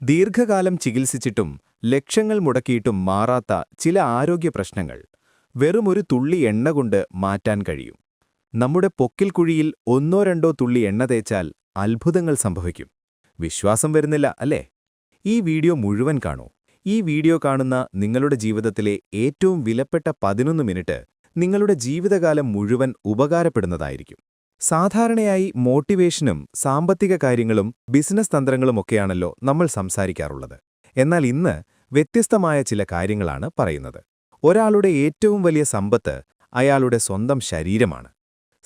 ദീർഘകാലം ചികിത്സിച്ചിട്ടും ലക്ഷങ്ങൾ മുടക്കിയിട്ടും മാറാത്ത ചില ആരോഗ്യ പ്രശ്നങ്ങൾ വെറുമൊരു തുള്ളി എണ്ണ കൊണ്ട് മാറ്റാൻ കഴിയും. നമ്മുടെ പൊക്കിൽ കുഴിയിൽ ഒന്നോ രണ്ടോ തുള്ളി എണ്ണ തേച്ചാൽ അത്ഭുതങ്ങൾ സംഭവിക്കും. വിശ്വാസം വരുന്നില്ല അല്ലേ? ഈ വീഡിയോ മുഴുവൻ കാണൂ. ഈ വീഡിയോ കാണുന്ന നിങ്ങളുടെ ജീവിതത്തിലെ ഏറ്റവും വിലപ്പെട്ട 11 മിനിറ്റ് നിങ്ങളുടെ ജീവിതകാലം മുഴുവൻ ഉപകാരപ്പെടുന്നതായിരിക്കും. സാധാരണയായി മോട്ടിവേഷനും സാമ്പത്തിക കാര്യങ്ങളും ബിസിനസ് തന്ത്രങ്ങളുമൊക്കെയാണല്ലോ നമ്മൾ സംസാരിക്കാറുള്ളത്. എന്നാൽ ഇന്ന് വ്യത്യസ്തമായ ചില കാര്യങ്ങളാണ് പറയുന്നത്. ഒരാളുടെ ഏറ്റവും വലിയ സമ്പത്ത് അയാളുടെ സ്വന്തം ശരീരമാണ്.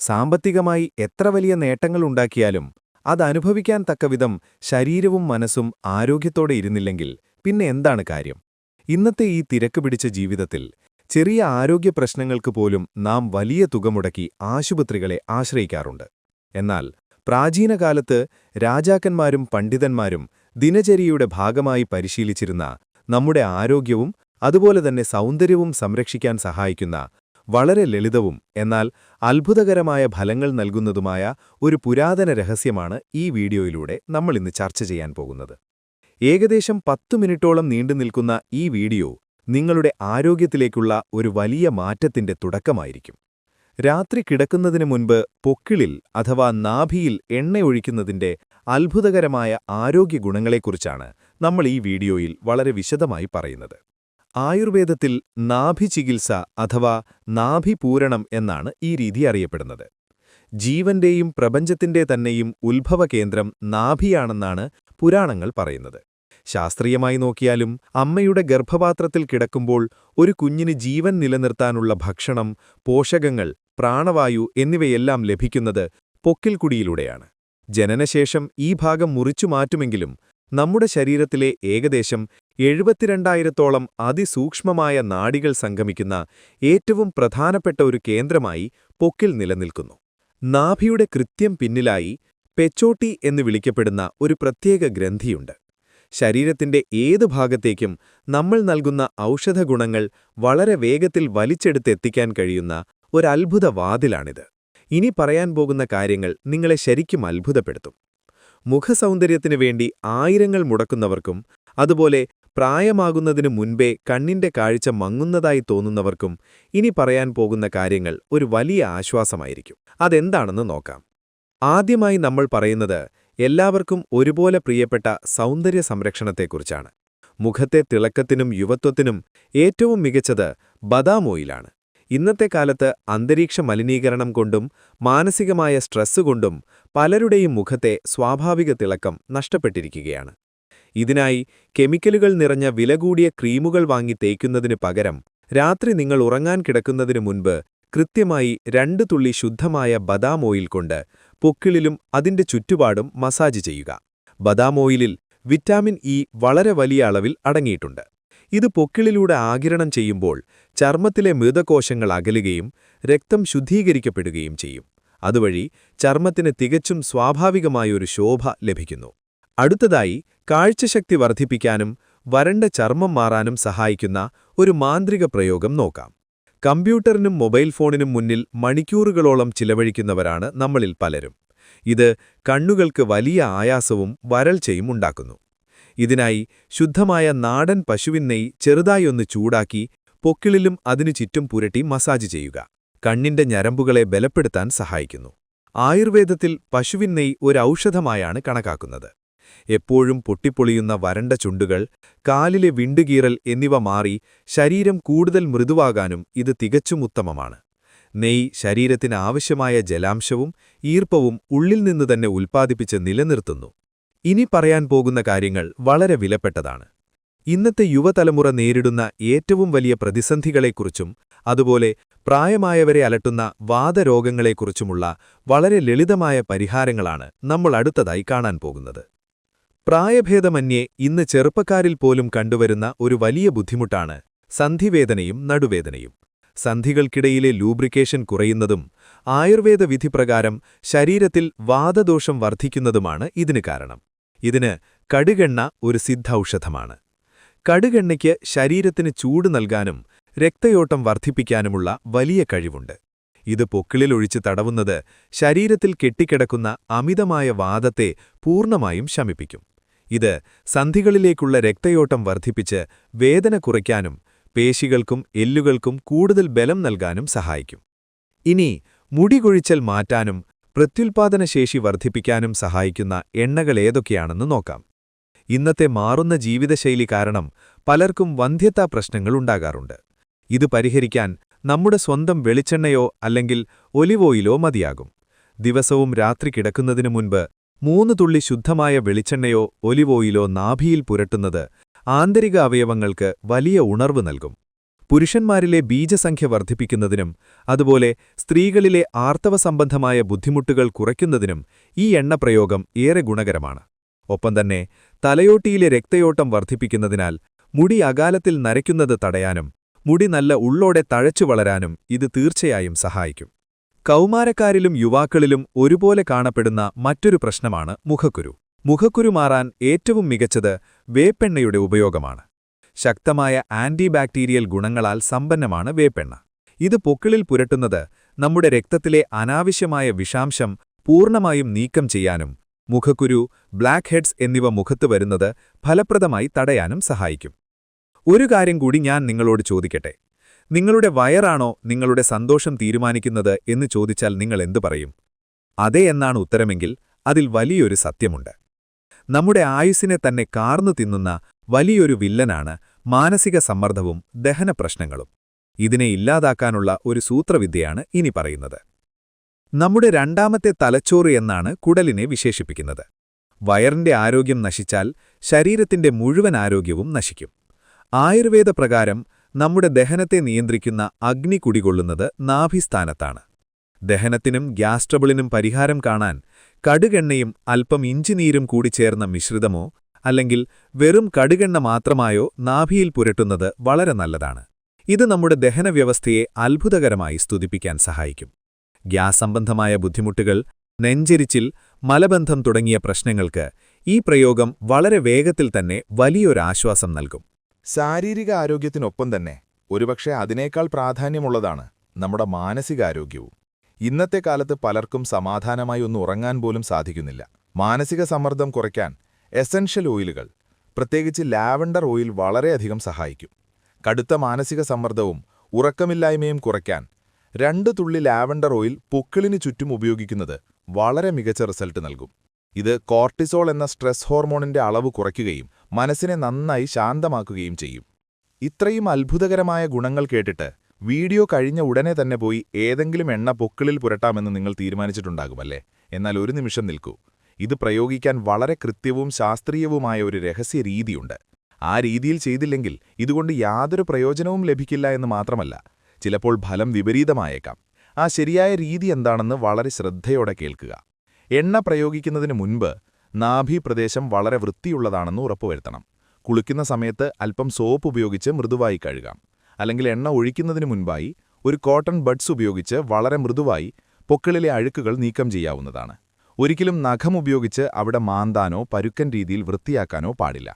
സാമ്പത്തികമായി എത്ര വലിയ നേട്ടങ്ങളുണ്ടാക്കിയാലും അതനുഭവിക്കാൻ തക്കവിധം ശരീരവും മനസ്സും ആരോഗ്യത്തോടെ ഇരുന്നില്ലെങ്കിൽ പിന്നെ എന്താണ് കാര്യം? ഇന്നത്തെ ഈ തിരക്ക് പിടിച്ച ജീവിതത്തിൽ ചെറിയ ആരോഗ്യ പ്രശ്നങ്ങൾക്ക് പോലും നാം വലിയ തുക മുടക്കി ആശുപത്രികളെ ആശ്രയിക്കാറുണ്ട്. എന്നാൽ പ്രാചീനകാലത്ത് രാജാക്കന്മാരും പണ്ഡിതന്മാരും ദിനചര്യയുടെ ഭാഗമായി പരിശീലിച്ചിരുന്ന നമ്മുടെ ആരോഗ്യവും അതുപോലെ തന്നെ സൗന്ദര്യവും സംരക്ഷിക്കാൻ സഹായിക്കുന്ന വളരെ ലളിതവും എന്നാൽ അത്ഭുതകരമായ ഫലങ്ങൾ നൽകുന്നതുമായ ഒരു പുരാതന രഹസ്യമാണ് ഈ വീഡിയോയിലൂടെ നമ്മളിന്ന് ചർച്ച ചെയ്യാൻ പോകുന്നത്. ഏകദേശം 10 മിനിറ്റോളം നീണ്ടുനിൽക്കുന്ന ഈ വീഡിയോ നിങ്ങളുടെ ആരോഗ്യത്തിലേക്കുള്ള ഒരു വലിയ മാറ്റത്തിന്റെ തുടക്കമായിരിക്കും. രാത്രി കിടക്കുന്നതിന് മുൻപ് പൊക്കിളിൽ അഥവാ നാഭിയിൽ എണ്ണയൊഴിക്കുന്നതിന്റെ അത്ഭുതകരമായ ആരോഗ്യ ഗുണങ്ങളെക്കുറിച്ചാണ് നമ്മൾ ഈ വീഡിയോയിൽ വളരെ വിശദമായി പറയുന്നത്. ആയുർവേദത്തിൽ നാഭി ചികിത്സ അഥവാ നാഭിപൂരണം എന്നാണ് ഈ രീതി അറിയപ്പെടുന്നത്. ജീവന്റെയും പ്രപഞ്ചത്തിന്റെ തന്നെയും ഉത്ഭവകേന്ദ്രം നാഭിയാണെന്നാണ് പുരാണങ്ങൾ പറയുന്നത്. ശാസ്ത്രീയമായി നോക്കിയാലും അമ്മയുടെ ഗർഭപാത്രത്തിൽ കിടക്കുമ്പോൾ ഒരു കുഞ്ഞിന് ജീവൻ നിലനിർത്താനുള്ള ഭക്ഷണം, പോഷകങ്ങൾ, പ്രാണവായു എന്നിവയെല്ലാം ലഭിക്കുന്നത് പൊക്കിൽക്കുടിയിലൂടെയാണ്. ജനനശേഷം ഈ ഭാഗം മുറിച്ചു മാറ്റുമെങ്കിലും നമ്മുടെ ശരീരത്തിലെ ഏകദേശം 72,000-ഓളം അതിസൂക്ഷ്മമായ നാഡികൾ സംഗമിക്കുന്ന ഏറ്റവും പ്രധാനപ്പെട്ട ഒരു കേന്ദ്രമായി പൊക്കിൽ നിലനിൽക്കുന്നു. നാഭിയുടെ കൃത്യം പിന്നിലായി പെച്ചോട്ടി എന്ന് വിളിക്കപ്പെടുന്ന ഒരു പ്രത്യേക ഗ്രന്ഥിയുണ്ട്. ശരീരത്തിന്റെ ഏതു ഭാഗത്തേക്കും നമ്മൾ നൽകുന്ന ഔഷധഗുണങ്ങൾ വളരെ വേഗത്തിൽ വലിച്ചെടുത്തെത്തിക്കാൻ കഴിയുന്ന ഒരത്ഭുത വാതിലാണിത്. ഇനി പറയാൻ പോകുന്ന കാര്യങ്ങൾ നിങ്ങളെ ശരിക്കും അത്ഭുതപ്പെടുത്തും. മുഖസൗന്ദര്യത്തിനു വേണ്ടി ആയിരങ്ങൾ മുടക്കുന്നവർക്കും അതുപോലെ പ്രായമാകുന്നതിനു മുൻപേ കണ്ണിന്റെ കാഴ്ച മങ്ങുന്നതായി തോന്നുന്നവർക്കും ഇനി പറയാൻ പോകുന്ന കാര്യങ്ങൾ ഒരു വലിയ ആശ്വാസമായിരിക്കും. അതെന്താണെന്ന് നോക്കാം. ആദ്യമായി നമ്മൾ പറയുന്നത് എല്ലാവർക്കും ഒരുപോലെ പ്രിയപ്പെട്ട സൗന്ദര്യ സംരക്ഷണത്തെക്കുറിച്ചാണ്. മുഖത്തെ തിളക്കത്തിനും യുവത്വത്തിനും ഏറ്റവും മികച്ചത് ബദാം ഓയിലാണ്. ഇന്നത്തെ കാലത്ത് അന്തരീക്ഷ മലിനീകരണം കൊണ്ടും മാനസികമായ സ്ട്രെസ് കൊണ്ടും പലരുടെയും മുഖത്തെ സ്വാഭാവിക തിളക്കം നഷ്ടപ്പെട്ടിരിക്കുകയാണ്. ഇതിനായി കെമിക്കലുകൾ നിറഞ്ഞ വിലകൂടിയ ക്രീമുകൾ വാങ്ങി തേക്കുന്നതിനു പകരം രാത്രി നിങ്ങൾ ഉറങ്ങാൻ കിടക്കുന്നതിനു മുൻപ് കൃത്യമായി 2 തുള്ളി ശുദ്ധമായ ബദാം ഓയിൽ കൊണ്ട് പൊക്കിളിലും അതിന്റെ ചുറ്റുപാടും മസാജ് ചെയ്യുക. ബദാം ഓയിലിൽ വിറ്റാമിൻ ഇ വളരെ വലിയ അളവിൽ അടങ്ങിയിട്ടുണ്ട്. ഇത് പൊക്കിളിലൂടെ ആഗിരണം ചെയ്യുമ്പോൾ ചർമ്മത്തിലെ മൃതകോശങ്ങൾ അകലുകയും രക്തം ശുദ്ധീകരിക്കപ്പെടുകയും ചെയ്യും. അതുവഴി ചർമ്മത്തിന് തികച്ചും സ്വാഭാവികമായൊരു ശോഭ ലഭിക്കുന്നു. അടുത്തതായി കാഴ്ചശക്തി വർദ്ധിപ്പിക്കാനും വരണ്ട ചർമ്മം മാറാനും സഹായിക്കുന്ന ഒരു മാന്ത്രിക പ്രയോഗം നോക്കാം. കമ്പ്യൂട്ടറിനും മൊബൈൽ ഫോണിനും മുന്നിൽ മണിക്കൂറുകളോളം ചിലവഴിക്കുന്നവരാണ് നമ്മളിൽ പലരും. ഇത് കണ്ണുകൾക്ക് വലിയ ആയാസവും വരൾച്ചയും ഉണ്ടാക്കുന്നു. ഇതിനായി ശുദ്ധമായ നാടൻ പശുവിൻ നെയ്യ് ചെറുതായി ഒന്ന് ചൂടാക്കി പൊക്കിളിലും അതിനു ചുറ്റും പുരട്ടി മസാജ് ചെയ്യുക. കണ്ണിന്റെ ഞരമ്പുകളെ ബലപ്പെടുത്താൻ സഹായിക്കുന്നു. ആയുർവേദത്തിൽ പശുവിൻ നെയ്യ് ഒരു ഔഷധമായാണ് കണക്കാക്കുന്നത്. എപ്പോഴും പൊട്ടിപ്പൊളിയുന്ന വരണ്ട ചുണ്ടുകൾ, കാലിലെ വിണ്ടുകീറൽ എന്നിവ മാറി ശരീരം കൂടുതൽ മൃദുവാകാനും ഇത് തികച്ചും ഉത്തമമാണ്. നെയ്യ് ശരീരത്തിന് ആവശ്യമായ ജലാംശവും ഈർപ്പവും ഉള്ളിൽ നിന്ന് തന്നെ ഉൽപ്പാദിപ്പിച്ച് നിലനിർത്തുന്നു. ഇനി പറയാൻ പോകുന്ന കാര്യങ്ങൾ വളരെ വിലപ്പെട്ടതാണ്. ഇന്നത്തെ യുവതലമുറ നേരിടുന്ന ഏറ്റവും വലിയ പ്രതിസന്ധികളെക്കുറിച്ചും അതുപോലെ പ്രായമായവരെ അലട്ടുന്ന വാതരോഗങ്ങളെക്കുറിച്ചുമുള്ള വളരെ ലളിതമായ പരിഹാരങ്ങളാണ് നമ്മൾ അടുത്തതായി കാണാൻ പോകുന്നത്. പ്രായഭേദമന്യേ ഇന്ന് ചെറുപ്പക്കാരിൽ പോലും കണ്ടുവരുന്ന ഒരു വലിയ ബുദ്ധിമുട്ടാണ് സന്ധിവേദനയും നടുവേദനയും. സന്ധികൾക്കിടയിലെ ലൂബ്രിക്കേഷൻ കുറയുന്നതും ആയുർവേദ വിധിപ്രകാരം ശരീരത്തിൽ വാതദോഷം വർദ്ധിക്കുന്നതുമാണ് ഇതിന് കാരണം. ഇതിന് കടുകെണ്ണ ഒരു സിദ്ധൌഷധമാണ്. കടുകെണ്ണയ്ക്ക് ശരീരത്തിന് ചൂട് നൽകാനും രക്തയോട്ടം വർദ്ധിപ്പിക്കാനുമുള്ള വലിയ കഴിവുണ്ട്. ഇത് പൊക്കിളിലൊഴിച്ച് തടവുന്നത് ശരീരത്തിൽ കെട്ടിക്കിടക്കുന്ന അമിതമായ വാതത്തെ പൂർണ്ണമായും ശമിപ്പിക്കും. ഇത് സന്ധികളിലേക്കുള്ള രക്തയോട്ടം വർദ്ധിപ്പിച്ച് വേദന കുറയ്ക്കാനും പേശികൾക്കും എല്ലുകൾക്കും കൂടുതൽ ബലം നൽകാനും സഹായിക്കും. ഇനി മുടി കൊഴിച്ചൽ മാറ്റാനും പ്രത്യുൽപാദനശേഷി വർദ്ധിപ്പിക്കാനും സഹായിക്കുന്ന എണ്ണകൾ ഏതൊക്കെയാണെന്ന് നോക്കാം. ഇന്നത്തെ മാറുന്ന ജീവിതശൈലി കാരണം പലർക്കും വന്ധ്യതാ പ്രശ്നങ്ങൾ ഉണ്ടാകാറുണ്ട്. ഇത് പരിഹരിക്കാൻ നമ്മുടെ സ്വന്തം വെളിച്ചെണ്ണയോ അല്ലെങ്കിൽ ഒലിവ് ഓയിലോ മതിയാകും. ദിവസവും രാത്രി കിടക്കുന്നതിനു മുൻപ് 3 തുള്ളി ശുദ്ധമായ വെളിച്ചെണ്ണയോ ഒലിവ് ഓയിലോ നാഭിയിൽ പുരട്ടുന്നത് ആന്തരിക അവയവങ്ങൾക്ക് വലിയ ഉണർവ് നൽകും. പുരുഷന്മാരിലെ ബീജസംഖ്യ വർദ്ധിപ്പിക്കുന്നതിനും അതുപോലെ സ്ത്രീകളിലെ ആർത്തവസംബന്ധമായ ബുദ്ധിമുട്ടുകൾ കുറയ്ക്കുന്നതിനും ഈ എണ്ണപ്രയോഗം ഏറെ ഗുണകരമാണ്. ഒപ്പം തന്നെ തലയോട്ടിയിലെ രക്തയോട്ടം വർദ്ധിപ്പിക്കുന്നതിനാൽ മുടി അകാലത്തിൽ നരയ്ക്കുന്നത് തടയാനും മുടി നല്ല ഉള്ളോടെ തഴച്ചു വളരാനും ഇത് തീർച്ചയായും സഹായിക്കും. കൗമാരക്കാരിലും യുവാക്കളിലും ഒരുപോലെ കാണപ്പെടുന്ന മറ്റൊരു പ്രശ്നമാണ് മുഖക്കുരു. മുഖക്കുരു മാറാൻ ഏറ്റവും മികച്ചത് വേപ്പെണ്ണയുടെ ഉപയോഗമാണ്. ശക്തമായ ആന്റിബാക്ടീരിയൽ ഗുണങ്ങളാൽ സമ്പന്നമാണ് വേപ്പെണ്ണ. ഇത് പൊക്കിളിൽ പുരട്ടുന്നത് നമ്മുടെ രക്തത്തിലെ അനാവശ്യമായ വിഷാംശം പൂർണ്ണമായും നീക്കം ചെയ്യാനും മുഖക്കുരു, ബ്ലാക്ക് ഹെഡ്സ് എന്നിവ മുഖത്ത് വരുന്നത് ഫലപ്രദമായി തടയാനും സഹായിക്കും. ഒരു കാര്യം കൂടി ഞാൻ നിങ്ങളോട് ചോദിക്കട്ടെ. നിങ്ങളുടെ വയറാണോ നിങ്ങളുടെ സന്തോഷം തീരുമാനിക്കുന്നത് എന്ന് ചോദിച്ചാൽ നിങ്ങൾ എന്തു പറയും? അതെ എന്നാണ് ഉത്തരമെങ്കിൽ അതിൽ വലിയൊരു സത്യമുണ്ട്. നമ്മുടെ ആയുസ്സിനെ തന്നെ കാർന്നു തിന്നുന്ന വലിയൊരു വില്ലനാണ് മാനസിക സമ്മർദ്ദവും ദഹനപ്രശ്നങ്ങളും. ഇതിനെ ഇല്ലാതാക്കാനുള്ള ഒരു സൂത്രവിദ്യയാണ് ഇനി പറയുന്നത്. നമ്മുടെ രണ്ടാമത്തെ തലച്ചോറ് എന്നാണ് കുടലിനെ വിശേഷിപ്പിക്കുന്നത്. വയറിന്റെ ആരോഗ്യം നശിച്ചാൽ ശരീരത്തിന്റെ മുഴുവൻ ആരോഗ്യവും നശിക്കും. ആയുർവേദ പ്രകാരം നമ്മുടെ ദഹനത്തെ നിയന്ത്രിക്കുന്ന അഗ്നി കുടികൊള്ളുന്നത് നാഭിസ്ഥാനത്താണ്. ദഹനത്തിനും ഗ്യാസ് ട്രബിളിനും പരിഹാരം കാണാൻ കടുകെണ്ണയും അല്പം ഇഞ്ചിനീരും കൂടി ചേർന്ന മിശ്രിതമോ അല്ലെങ്കിൽ വെറും കടുകെണ്ണ മാത്രമായോ നാഭിയിൽ പുരട്ടുന്നത് വളരെ നല്ലതാണ്. ഇത് നമ്മുടെ ദഹനവ്യവസ്ഥയെ അത്ഭുതകരമായി സ്തുതിപ്പിക്കാൻ സഹായിക്കും. ഗ്യാസ് സംബന്ധമായ ബുദ്ധിമുട്ടുകൾ, നെഞ്ചെരിച്ചിൽ, മലബന്ധം തുടങ്ങിയ പ്രശ്നങ്ങൾക്ക് ഈ പ്രയോഗം വളരെ വേഗത്തിൽ തന്നെ വലിയൊരാശ്വാസം നൽകും. ശാരീരിക ആരോഗ്യത്തിനൊപ്പം തന്നെ ഒരുപക്ഷെ അതിനേക്കാൾ പ്രാധാന്യമുള്ളതാണ് നമ്മുടെ മാനസികാരോഗ്യവും. ഇന്നത്തെ കാലത്ത് പലർക്കും സമാധാനമായി ഒന്ന് ഉറങ്ങാൻ പോലും സാധിക്കുന്നില്ല. മാനസിക സമ്മർദ്ദം കുറയ്ക്കാൻ എസൻഷ്യൽ ഓയിലുകൾ, പ്രത്യേകിച്ച് ലാവൻഡർ ഓയിൽ വളരെയധികം സഹായിക്കും. കടുത്ത മാനസിക സമ്മർദ്ദവും ഉറക്കമില്ലായ്മയും കുറയ്ക്കാൻ 2 തുള്ളി ലാവൻഡർ ഓയിൽ പൊക്കിളിന് ചുറ്റും ഉപയോഗിക്കുന്നത് വളരെ മികച്ച റിസൾട്ട് നൽകും. ഇത് കോർട്ടിസോൾ എന്ന സ്ട്രെസ് ഹോർമോണിന്റെ അളവ് കുറയ്ക്കുകയും മനസ്സിനെ നന്നായി ശാന്തമാക്കുകയും ചെയ്യും. ഇത്രയും അത്ഭുതകരമായ ഗുണങ്ങൾ കേട്ടിട്ട് വീഡിയോ കഴിഞ്ഞ ഉടനെ തന്നെ പോയി ഏതെങ്കിലും എണ്ണ പൊക്കിളിൽ പുരട്ടാമെന്ന് നിങ്ങൾ തീരുമാനിച്ചിട്ടുണ്ടാകുമല്ലേ? എന്നാൽ ഒരു നിമിഷം നിൽക്കൂ. ഇത് പ്രയോഗിക്കാൻ വളരെ കൃത്യവും ശാസ്ത്രീയവുമായ ഒരു രഹസ്യ രീതിയുണ്ട്. ആ രീതിയിൽ ചെയ്തില്ലെങ്കിൽ ഇതുകൊണ്ട് യാതൊരു പ്രയോജനവും ലഭിക്കില്ല എന്ന് മാത്രമല്ല, ചിലപ്പോൾ ഫലം വിപരീതമായേക്കാം. ആ ശരിയായ രീതി എന്താണെന്ന് വളരെ ശ്രദ്ധയോടെ കേൾക്കുക. എണ്ണ പ്രയോഗിക്കുന്നതിന് മുൻപ് നാഭീപ്രദേശം വളരെ വൃത്തിയുള്ളതാണെന്ന് ഉറപ്പുവരുത്തണം. കുളിക്കുന്ന സമയത്ത് അല്പം സോപ്പ് ഉപയോഗിച്ച് മൃദുവായി കഴുകാം. അല്ലെങ്കിൽ എണ്ണ ഒഴിക്കുന്നതിന് മുൻപായി ഒരു കോട്ടൺ ബഡ്സ് ഉപയോഗിച്ച് വളരെ മൃദുവായി പൊക്കിളിലെ അഴുക്കുകൾ നീക്കം ചെയ്യാവുന്നതാണ്. ഒരിക്കലും നഖം ഉപയോഗിച്ച് അവിടെ മാന്താനോ പരുക്കൻ രീതിയിൽ വൃത്തിയാക്കാനോ പാടില്ല.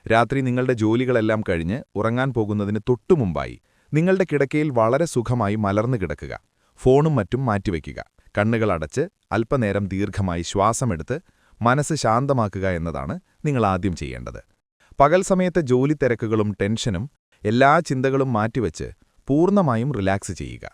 രാത്രി നിങ്ങളുടെ ജോലികളെല്ലാം കഴിഞ്ഞ് ഉറങ്ങാൻ പോകുന്നതിന് തൊട്ടുമുമ്പായി നിങ്ങളുടെ കിടക്കയിൽ വളരെ സുഖമായി മലർന്നു കിടക്കുക. ഫോണും മറ്റും മാറ്റിവെക്കുക. കണ്ണുകൾ അടച്ച് അല്പനേരം ദീർഘമായി ശ്വാസമെടുത്ത് മനസ്സ് ശാന്തമാക്കുക എന്നതാണ് നിങ്ങൾ ആദ്യം ചെയ്യേണ്ടത്. പകൽ സമയത്തെ ജോലി തിരക്കുകളും ടെൻഷനും എല്ലാ ചിന്തകളും മാറ്റിവെച്ച് പൂർണ്ണമായും റിലാക്സ് ചെയ്യുക.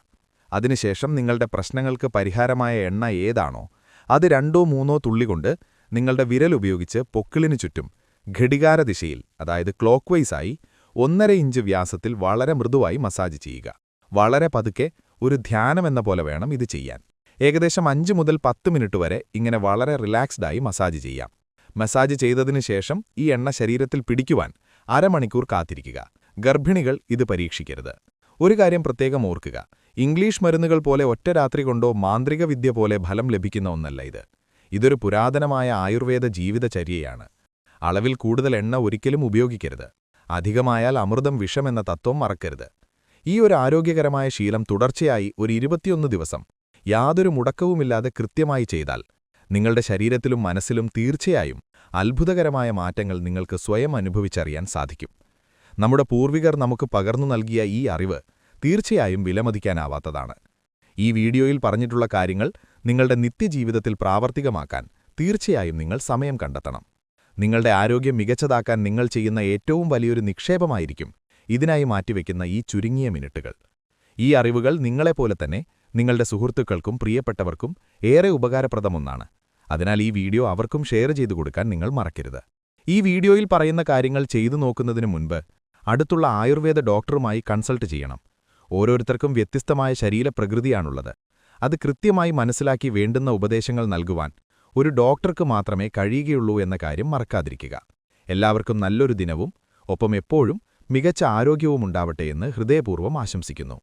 അതിനുശേഷം നിങ്ങളുടെ പ്രശ്നങ്ങൾക്ക് പരിഹാരമായ എണ്ണ ഏതാണോ അത് 2-3 തുള്ളി കൊണ്ട് നിങ്ങളുടെ വിരലുപയോഗിച്ച് പൊക്കിളിനു ചുറ്റും ഘടികാരദിശയിൽ, അതായത് ക്ലോക്ക് വൈസായി 1.5 ഇഞ്ച് വ്യാസത്തിൽ വളരെ മൃദുവായി മസാജ് ചെയ്യുക. വളരെ പതുക്കെ, ഒരു ധ്യാനമെന്ന പോലെ വേണം ഇത് ചെയ്യാൻ. ഏകദേശം 5 മുതൽ 10 മിനിറ്റ് വരെ ഇങ്ങനെ വളരെ റിലാക്സ്ഡായി മസാജ് ചെയ്യാം. മസാജ് ചെയ്തതിനു ശേഷം ഈ എണ്ണ ശരീരത്തിൽ പിടിക്കുവാൻ അരമണിക്കൂർ കാത്തിരിക്കുക. ഗർഭിണികൾ ഇത് പരീക്ഷിക്കരുത്. ഒരു കാര്യം പ്രത്യേകം ഓർക്കുക, ഇംഗ്ലീഷ് മരുന്നുകൾ പോലെ ഒറ്റ രാത്രി കൊണ്ടോ മാന്ത്രിക വിദ്യ പോലെ ഫലം ലഭിക്കുന്ന ഒന്നല്ല ഇത്. ഇതൊരു പുരാതനമായ ആയുർവേദ ജീവിതചര്യയാണ്. അളവിൽ കൂടുതൽ എണ്ണ ഒരിക്കലും ഉപയോഗിക്കരുത്. അധികമായാൽ അമൃതം വിഷമെന്ന തത്വം മറക്കരുത്. ഈ ഒരു ആരോഗ്യകരമായ ശീലം തുടർച്ചയായി ഒരു 21 ദിവസം യാതൊരു മുടക്കവുമില്ലാതെ കൃത്യമായി ചെയ്താൽ നിങ്ങളുടെ ശരീരത്തിലും മനസ്സിലും തീർച്ചയായും അത്ഭുതകരമായ മാറ്റങ്ങൾ നിങ്ങൾക്ക് സ്വയം അനുഭവിച്ചറിയാൻ സാധിക്കും. നമ്മുടെ പൂർവികർ നമുക്ക് പകർന്നു നൽകിയ ഈ അറിവ് തീർച്ചയായും വിലമതിക്കാനാവാത്തതാണ്. ഈ വീഡിയോയിൽ പറഞ്ഞിട്ടുള്ള കാര്യങ്ങൾ നിങ്ങളുടെ നിത്യജീവിതത്തിൽ പ്രാവർത്തികമാക്കാൻ തീർച്ചയായും നിങ്ങൾ സമയം കണ്ടെത്തണം. നിങ്ങളുടെ ആരോഗ്യം മികച്ചതാക്കാൻ നിങ്ങൾ ചെയ്യുന്ന ഏറ്റവും വലിയൊരു നിക്ഷേപമായിരിക്കും ഇതിനായി മാറ്റിവെക്കുന്ന ഈ ചുരുങ്ങിയ മിനിറ്റുകൾ. ഈ അറിവുകൾ നിങ്ങളെപ്പോലെ തന്നെ നിങ്ങളുടെ സുഹൃത്തുക്കൾക്കും പ്രിയപ്പെട്ടവർക്കും ഏറെ ഉപകാരപ്രദമൊന്നാണ്. അതിനാൽ ഈ വീഡിയോ അവർക്കും ഷെയർ ചെയ്തു കൊടുക്കാൻ നിങ്ങൾ മറക്കരുത്. ഈ വീഡിയോയിൽ പറയുന്ന കാര്യങ്ങൾ ചെയ്തു നോക്കുന്നതിന് മുൻപ് അടുത്തുള്ള ആയുർവേദ ഡോക്ടറുമായി കൺസൾട്ട് ചെയ്യണം. ഓരോരുത്തർക്കും വ്യത്യസ്തമായ ശരീരപ്രകൃതിയാണുള്ളത്. അത് കൃത്യമായി മനസ്സിലാക്കി വേണ്ടുന്ന ഉപദേശങ്ങൾ നൽകുവാൻ ഒരു ഡോക്ടർക്ക് മാത്രമേ കഴിയുകയുള്ളൂ എന്ന കാര്യം മറക്കാതിരിക്കുക. എല്ലാവർക്കും നല്ലൊരു ദിനവും ഒപ്പം എപ്പോഴും മികച്ച ആരോഗ്യവും ഉണ്ടാവട്ടെ എന്ന് ഹൃദയപൂർവ്വം ആശംസിക്കുന്നു.